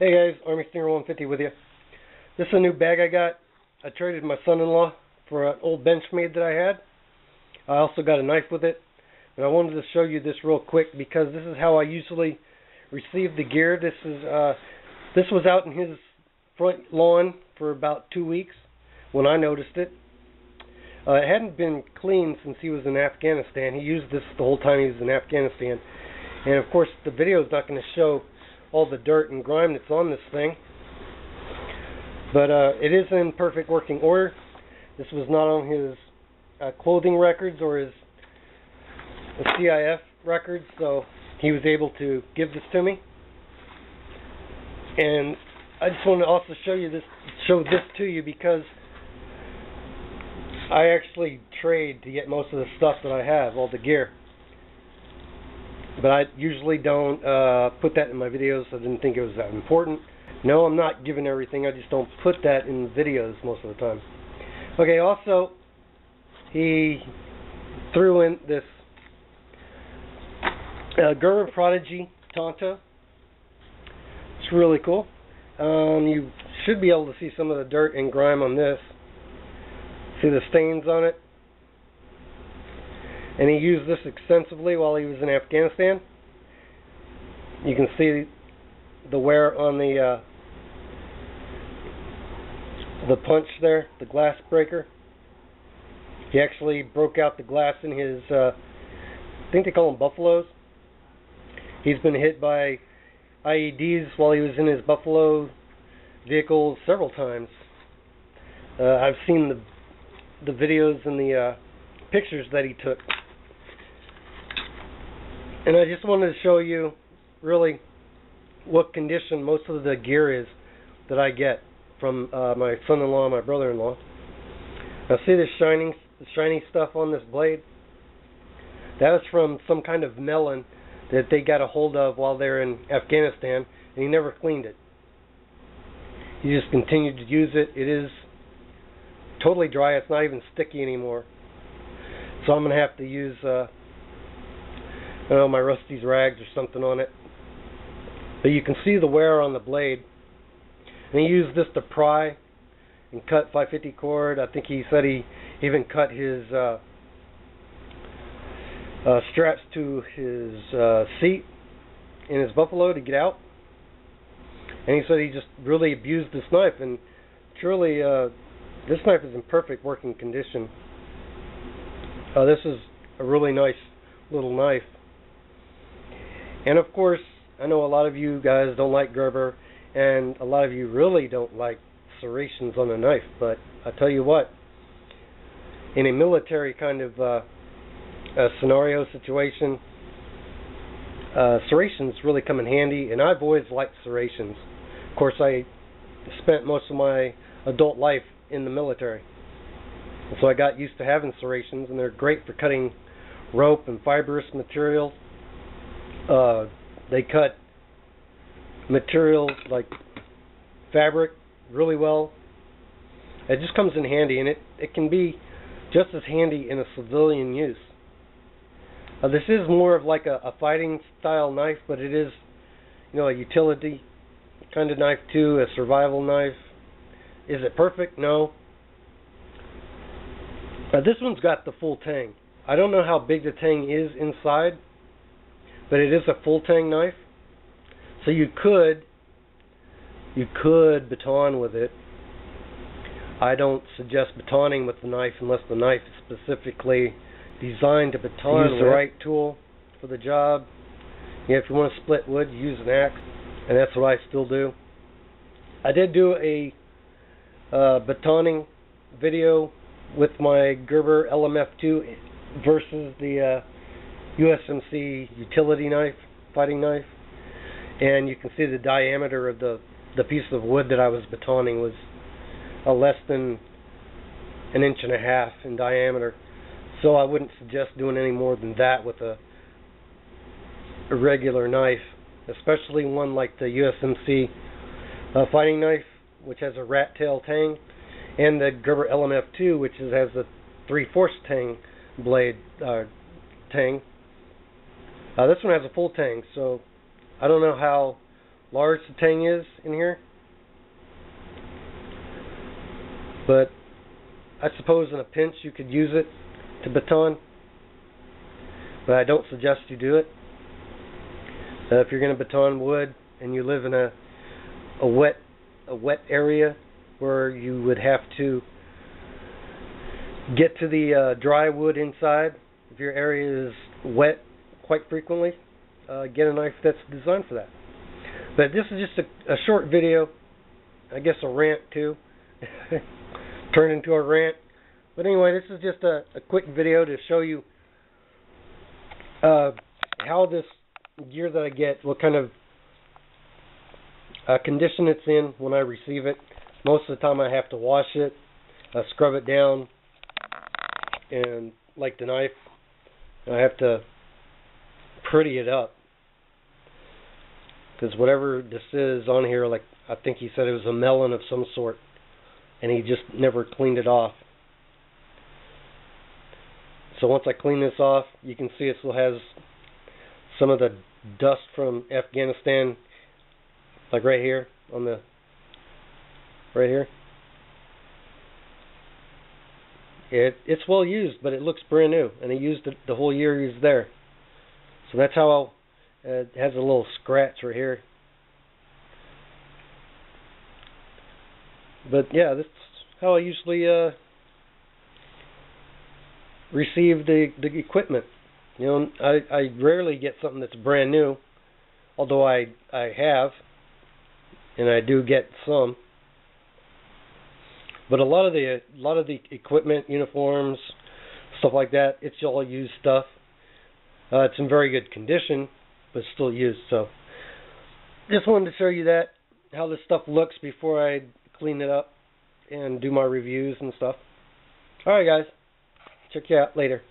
Hey guys, Army Stinger 150 with you. This is a new bag I got. I traded my son-in-law for an old Benchmade that I had. I also got a knife with it. But I wanted to show you this real quick because this is how I usually receive the gear. This was out in his front lawn for about 2 weeks when I noticed it. It hadn't been cleaned since he was in Afghanistan. He used this the whole time he was in Afghanistan. And of course the video is not going to show all the dirt and grime that's on this thing. But it is in perfect working order. This was not on his clothing records or his CIF records, so he was able to give this to me. And I just want to also show this to you because I actually trade to get most of the stuff that I have, all the gear. But I usually don't put that in my videos. I didn't think it was that important. No, I'm not giving everything. I just don't put that in videos most of the time. Okay, also, he threw in this Gerber Prodigy Tonto. It's really cool. You should be able to see some of the dirt and grime on this. See the stains on it? And he used this extensively while he was in Afghanistan. You can see the wear on the punch there, the glass breaker. He actually broke out the glass in his, I think they call them buffaloes. He's been hit by IEDs while he was in his buffalo vehicle several times. I've seen the videos and the pictures that he took. And I just wanted to show you really what condition most of the gear is that I get from my son-in-law and my brother-in-law. Now see this shiny stuff on this blade? That was from some kind of melon that they got a hold of while they were in Afghanistan, and he never cleaned it. He just continued to use it. It is totally dry. It's not even sticky anymore. So I'm going to have to use I don't know, my Rusty's rags or something on it. But you can see the wear on the blade. And he used this to pry and cut 550 cord. I think he said he even cut his straps to his seat in his Buffalo to get out. And he said he just really abused this knife. And truly, this knife is in perfect working condition. This is a really nice little knife. And of course, I know a lot of you guys don't like Gerber, and a lot of you really don't like serrations on a knife. But I tell you what, in a military kind of scenario situation, serrations really come in handy, and I've always liked serrations. Of course, I spent most of my adult life in the military, and so I got used to having serrations, and they're great for cutting rope and fibrous material. They cut material like fabric really well. It just comes in handy, and it can be just as handy in a civilian use. This is more of like a fighting style knife, but it is, you know, a utility kind of knife too, a survival knife. Is it perfect? No. This one's got the full tang. I don't know how big the tang is inside, but it is a full tang knife. So you could baton with it. I don't suggest batoning with the knife unless the knife is specifically designed to baton. Use the right tool for the job. Yeah, if you want to split wood, use an axe, and that's what I still do. I did do a batoning video with my Gerber LMF2 versus the USMC utility knife, fighting knife, and you can see the diameter of the piece of wood that I was batoning was less than 1.5 inches in diameter. So I wouldn't suggest doing any more than that with a regular knife, especially one like the USMC fighting knife, which has a rat tail tang, and the Gerber LMF2, which has a 3/4 tang blade tang. This one has a full tang, so I don't know how large the tang is in here. But I suppose in a pinch you could use it to baton, but I don't suggest you do it. If you're going to baton wood and you live in a wet area where you would have to get to the dry wood inside, if your area is wet quite frequently, get a knife that's designed for that. But this is just a short video, I guess a rant too. Turned into a rant. But anyway, this is just a quick video to show you how this gear that I get, what kind of condition it's in when I receive it. Most of the time I have to wash it, scrub it down, and like the knife, I have to pretty it up. Because whatever this is on here, like I think he said it was a melon of some sort, and he just never cleaned it off. So once I clean this off, you can see it still has some of the dust from Afghanistan, like right here on the right here. It's well used, but it looks brand new, and he used it the whole year he was there. So that's how it has a little scratch right here. But yeah, this is how I usually receive the equipment. You know, I rarely get something that's brand new, although I have, and I do get some. But a lot of the equipment, uniforms, stuff like that, it's all used stuff. It's in very good condition, but still used. So just wanted to show you that, how this stuff looks before I clean it up and do my reviews and stuff. Alright guys, check you out later.